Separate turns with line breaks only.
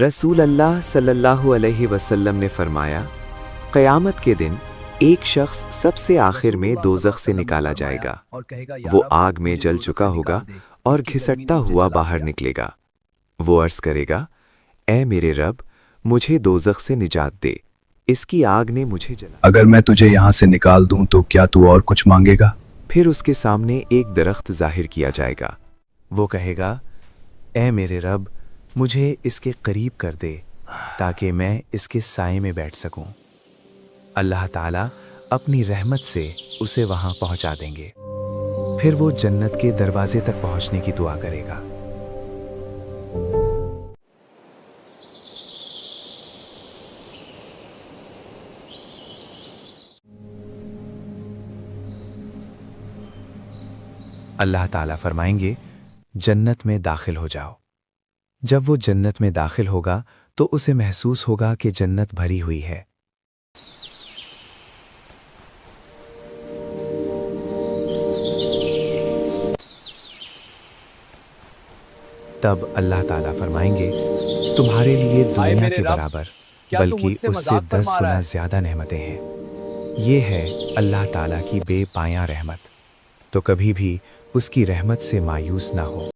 रसूल अल्लाह सल्लल्लाहु अलैहि वसल्लम ने फरमाया, क़यामत के दिन एक शख्स सबसे आखिर में दोज़ख से निकाला जाएगा। वो आग में जल चुका होगा और घिसटता हुआ बाहर निकलेगा। वो अर्ज़ करेगा, ऐ मेरे रब, मुझे दोज़ख से निजात दे, इसकी आग ने मुझे जला।
अगर मैं तुझे यहाँ से निकाल दूं तो क्या तू और कुछ मांगेगा?
फिर उसके सामने एक दरख्त ज़ाहिर किया जाएगा। वो कहेगा, ऐ मेरे रब, मुझे इसके करीब कर दे ताकि मैं इसके साए में बैठ सकूं। अल्लाह ताला अपनी रहमत से उसे वहां पहुंचा देंगे। फिर वो जन्नत के दरवाजे तक पहुंचने की दुआ करेगा। अल्लाह ताला फरमाएंगे, जन्नत में दाखिल हो जाओ। जब वो जन्नत में दाखिल होगा तो उसे महसूस होगा कि जन्नत भरी हुई है। तब अल्लाह ताला फरमाएंगे, तुम्हारे लिए दुनिया के बराबर बल्कि उससे 10 गुना ज्यादा नेमतें हैं। ये है अल्लाह ताला की बेपायां रहमत, तो कभी भी उसकी रहमत से मायूस ना हो।